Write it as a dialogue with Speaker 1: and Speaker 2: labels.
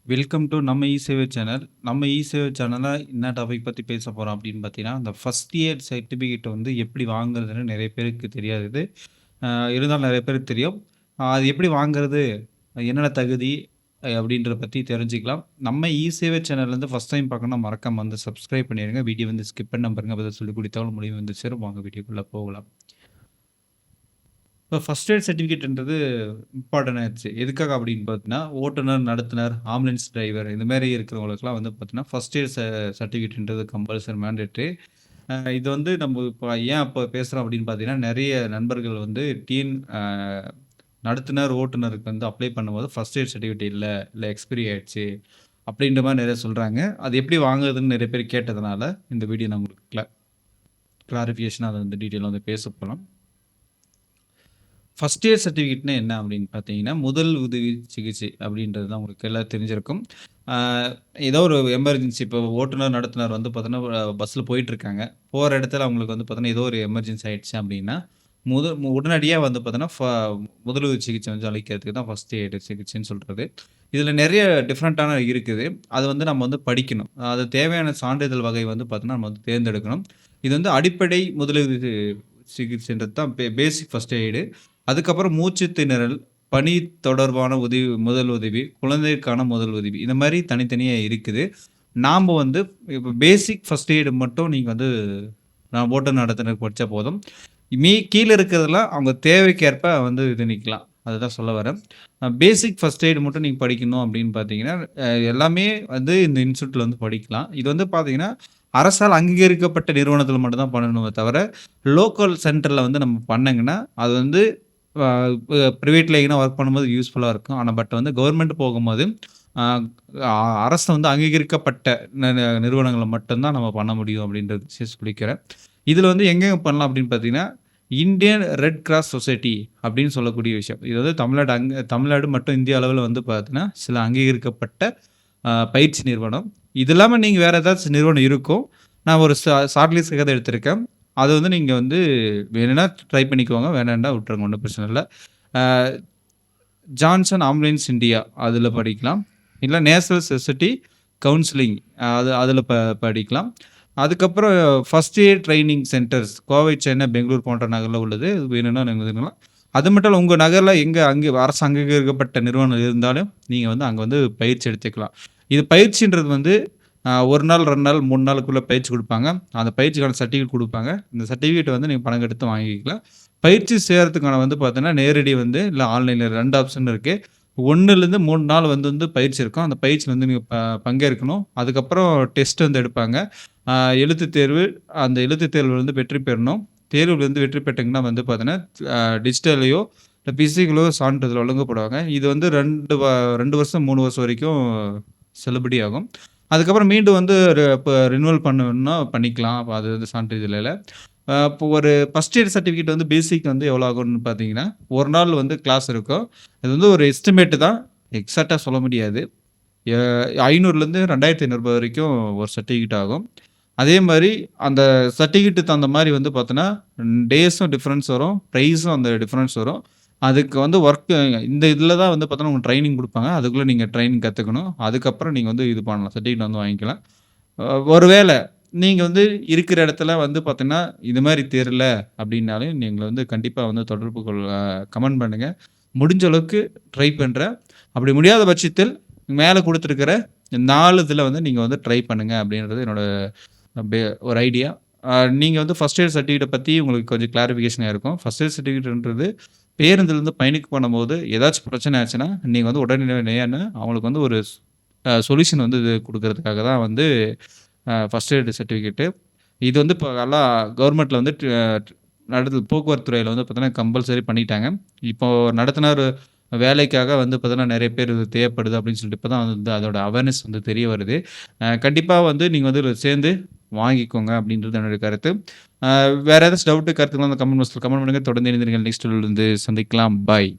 Speaker 1: Welcome to நம்ம இ-சேவை channel. நம்ம இ-சேவை சேனல்ல என்ன டாபிக் பத்தி பேச போறோம் அப்படின்னு பார்த்தீங்கன்னா, அந்த ஃபர்ஸ்ட் இயர் சர்டிஃபிகேட் வந்து எப்படி வாங்குறதுன்னு நெறைய பேருக்கு தெரியாது. அ இருந்தாலும் நெறைய பேருக்கு தெரியும். அது எப்படி வாங்குறது? என்னென்ன தகுதி? அப்படின்றத பத்தி தெரிஞ்சுக்கலாம். நம்ம இ-சேவை சேனல்லேருந்து ஃபர்ஸ்ட் டைம் பார்க்கணும்னா மறக்காம வந்து சப்ஸ்கிரைப் பண்ணிருங்க. வீடியோ வந்து ஸ்கிப் பண்ணாம பாருங்க. அப்பதான் சொல்லக்கூடிய தகவல் மூலியமா வந்து சேரும். வாங்க வீடியோக்குள்ள போகலாம். இப்போ ஃபர்ஸ்ட் எய்ட் சர்டிஃபிகேட்ன்றது இம்பார்ட்டன்ட் ஆயிருச்சு. எதுக்காக அப்படின்னு பார்த்தீங்கன்னா, ஓட்டுநர், நடத்துனர், ஆம்புலன்ஸ் டிரைவர் இந்த மாரி இருக்கிறவங்களுக்குலாம் வந்து பார்த்தீங்கன்னா, ஃபர்ஸ்ட் எய்ட் சர்டிஃபிகேட்ன்றது கம்பல்சரி மேண்டேட்டரி. இது வந்து நம்ம இப்போ ஏன் அப்போ பேசுறோம் அப்படின்னு பார்த்தீங்கன்னா, நெறைய நண்பர்கள் வந்து நடத்துனர், ஓட்டுநருக்கு வந்து அப்ளை பண்ணும்போது ஃபர்ஸ்ட் எய்ட் சர்டிஃபிகேட் இல்ல எக்ஸ்பைரி ஆயிடுச்சு. அப்படின்ற மாரி நெறைய சொல்றாங்க. அது எப்படி வாங்குறதுன்னு நெறைய பேர் கேட்டதுனால, இந்த வீடியோ நான் உங்களுக்கு கிளாரிஃபிகேஷனா அத வந்து டீட்டெயிலா வந்து பேச போலாம். ஃபர்ஸ்ட் இயர் சர்டிஃபிகேட்னா என்ன அப்படின்னு பார்த்தீங்கன்னா, முதல் உதவி சிகிச்சை அப்படின்றது தான் உங்களுக்கு எல்லாம் தெரிஞ்சிருக்கும். ஆ ஏதோ ஒரு எமர்ஜென்சி இப்போ ஓட்டுநர், நடத்துனர் வந்து பார்த்தீங்கன்னா, பஸ்ஸில போயிட்டுருக்காங்க. போற இடத்துல அவங்களுக்கு வந்து பார்த்தீங்கன்னா, ஏதோ ஒரு எமர்ஜென்சி ஆயிடுச்சு அப்படின்னா, உடனடியா வந்து பார்த்தீங்கன்னா, முதலுதவி சிகிச்சை வந்து அளிக்கிறதுக்கு தான் ஃபர்ஸ்ட் எய்ட் சிகிச்சைன்னு சொல்றது. இதில நெறைய டிஃப்ரெண்ட்டான இருக்குது. அது வந்து நம்ம வந்து படிக்கணும். அது தேவையான சான்றிதழ் வகை வந்து பார்த்தீங்கன்னா, நம்ம வந்து தேர்ந்தெடுக்கணும். இது வந்து அடிப்படை முதலுதவி சிகிச்சைன்றது தான் பேசிக் ஃபர்ஸ்ட் எய்டு. அதுக்கப்புறம் மூச்சு திணறல், பணி தொடர்பான முதல் உதவி, குழந்தைக்கான முதல் உதவி. இந்த மாரி தனித்தனியா இருக்குது. நாம வந்து இப்ப பேசிக் ஃபர்ஸ்ட் எய்டு மட்டும் நீங்க வந்து ஓட்டுநர் நடத்துனருக்கு படிச்சா போதும். கீழ இருக்கிறதெல்லாம் அவங்க தேவைக்கேற்ப வந்து இது நிக்கலாம். அதுதான் சொல்ல வரேன். பேசிக் ஃபர்ஸ்ட் எய்டு மட்டும் நீங்க படிக்கணும் அப்படின்னு பார்த்தீங்கன்னா, எல்லாமே வந்து இந்த இன்ஸ்டிடியூட்ல வந்து படிக்கலாம். இது வந்து பார்த்தீங்கன்னா, அரசால் அங்கீகரிக்கப்பட்ட நிறுவனத்தில மட்டும் தான் பண்ணணுமே தவிர, லோக்கல் சென்டர்ல வந்து நம்ம பண்ணீங்கன்னா, அது வந்து அ பிரைவேட்ல எங்கனா ஒர்க் பண்ணும்போது யூஸ்ஃபுல்லா இருக்கும். ஆனா வந்து கவர்மெண்ட் போகும்போது, அ அரசு வந்து அங்கீகரிக்கப்பட்ட நிறுவனங்கள்ல மட்டும் தான் நம்ம பண்ண முடியும் அப்படின்றது விஷயம் சொல்லிக்கிறேன். இதில வந்து எங்கெங்க பண்ணலாம் அப்படின்னு பார்த்தீங்கன்னா, இந்தியன் ரெட் கிராஸ் சொசைட்டி அப்படின்னு சொல்லக்கூடிய விஷயம். இது வந்து தமிழ்நாடு மற்றும் இந்திய அளவில வந்து பார்த்தீங்கன்னா, சில அங்கீகரிக்கப்பட்ட பயிற்சி நிறுவனம். இது இல்லாம நீங்க வேற ஏதாச்சும் நிறுவனம் இருக்கும். நான் ஒரு ஷார்ட் லிஸ்ட்க்காக தான் எடுத்திருக்கேன். அது வந்து நீங்க வந்து வேணும்னா ட்ரை பண்ணிக்கோங்க. வேணாம்னா விட்டுருங்க. ஒண்ணும் பிரச்சனை இல்ல. அ ஜான்சன் ஆம்புலன்ஸ் இந்தியா அதில படிக்கலாம். இல்ல நேஷனல் சொசைட்டி கவுன்சிலிங் அதில படிக்கலாம். அதுக்கப்புறம் first aid training centres Kovai, Chennai, Bengaluru போன்ற நகர்ல உள்ளது. வேணும்னா நீங்க இதுக்கலாம். அது மட்டும் இல்ல உங்க நகர்ல அங்க அரசு அங்கீகரிக்கப்பட்ட நிறுவனம் இருந்தாலும், நீங்க வந்து அங்க வந்து பயிற்சி எடுத்துக்கலாம். இது பயிற்சின்றது வந்து 1 நாள், 2 நாள், 3 நாளுக்குள்ள பயிற்சி குடுப்பாங்க. அந்த பயிற்சிக்கான சர்டிஃபிகேட் குடுப்பாங்க. இந்த சர்டிஃபிகேட் வந்து நீங்க பணம் கட்டி வாங்கிக்கலாம். பயிற்சி செய்றதுக்கான வந்து பார்த்தீங்கன்னா, நேரடி வந்து இல்ல ஆன்லைன்ல 2 ஆப்ஷன் இருக்கு. 1லேருந்து 3 நாள் வந்து பயிற்சி இருக்கும். அந்த பயிற்சியில வந்து நீங்க பங்கேற்கணும். அதுக்கப்புறம் டெஸ்ட் வந்து எடுப்பாங்க. அ எழுத்துத் தேர்வு, அந்த எழுத்துத் தேர்வுல வந்து வெற்றி பெறணும். தேர்வுல வந்து வெற்றி பெற்றீங்கன்னா வந்து பார்த்தீங்கன்னா, டிஜிட்டல்லயோ இல்ல பிசிக்கலோ சான்றிதழ் வழங்கப்படுவாங்க. இது வந்து 2 வருஷம், 3 வருஷம் வரைக்கும் செல்லுபடியாகும். அதுக்கப்புறம் மீண்டும் வந்து ரினிவல் பண்ணணும்னா பண்ணிக்கலாம். அது வந்து சான்றிதழில. இப்போ ஒரு ஃபர்ஸ்ட் இயர் சர்டிஃபிகேட் வந்து பேசிக் வந்து எவ்வளோ ஆகும்னு பார்த்தீங்கன்னா, 1 நாள் வந்து கிளாஸ் இருக்கும். இது வந்து ஒரு எஸ்டிமேட் தான். எக்ஸாக்ட்டா சொல்ல முடியாது. எ 500லேருந்து 2500 வரைக்கும் ஒரு சர்டிஃபிகேட் ஆகும். அதே மாரி அந்த சர்டிஃபிகேட்டுக்கு தகுந்த மாரி வந்து பார்த்தோன்னா, டேஸும் டிஃபரன்ஸ் வரும். பிரைஸும் அந்த டிஃபரன்ஸ் வரும். அதுக்கு வந்து இந்த இதில தான் வந்து பார்த்தோன்னா, உங்களுக்கு ட்ரெய்னிங் குடுப்பாங்க. அதுக்குள்ள நீங்க ட்ரெய்னிங் கத்துக்கணும். அதுக்கப்புறம் நீங்க வந்து இது பண்ணலாம். சர்டிஃபிகேட் வந்து வாங்கிக்கலாம். ஒருவேள நீங்க வந்து இருக்கிற இடத்துல வந்து பார்த்தீங்கன்னா, இது மாரி தெரியல அப்டின்னாலும், நீங்க வந்து கண்டிப்பா வந்து தொடர்பு கமெண்ட் பண்ணுங்க. முடிஞ்ச அளவுக்கு ட்ரை பண்றேன். அப்படி முடியாத பட்சத்தில் மேல குடுத்திருக்கிற 4 இதில வந்து நீங்க வந்து ட்ரை பண்ணுங்க அப்டின்றது என்னோட பே ஒரு ஐடியா. நீங்க வந்து ஃபர்ஸ்ட் இயர் சர்டிஃபிகேட்ட பத்தி உங்களுக்கு கொஞ்சம் கிளாரிஃபிகேஷனா இருக்கும். ஃபர்ஸ்ட் இயர் சர்டிஃபிகேட்ன்றது பேருந்துலருந்து பயணிக்க பண்ணும்போது ஏதாச்சும் பிரச்சனை ஆச்சுன்னா, நீங்க வந்து உடனடியான அவங்களுக்கு வந்து ஒரு சொல்யூஷன் வந்து குடுக்கறதுக்காக தான் வந்து ஃபர்ஸ்ட் எய்ட் சர்டிஃபிகேட்டு. இது வந்து இப்போ எல்லாம் கவர்மெண்ட்ல வந்து போக்குவரத்து துறையில வந்து பார்த்தீங்கன்னா, கம்பல்சரி பண்ணிட்டாங்க. இப்போ நடத்துனர் வேலைக்காக வந்து பார்த்தீங்கன்னா, நெறைய பேர் இது தேவைப்படுது அப்படின்னு சொல்லிட்டு இப்ப தான் வந்து அதோட அவேர்னஸ் வந்து தெரிய வருது. கண்டிப்பா வந்து நீங்க வந்து இதுல சேர்ந்து வாங்கிக்கோங்க அப்படின்றது என்னுடைய கருத்து. வேற ஏதாச்சும் டவுட், கருத்துக்கள் அந்த கமெண்ட் பாக்ஸ்ல கமெண்ட் பண்ணுங்க. தொடர்ந்து இணைந்திருங்கள். நெக்ஸ்ட் வீடியோல வந்து சந்திக்கலாம். பாய்.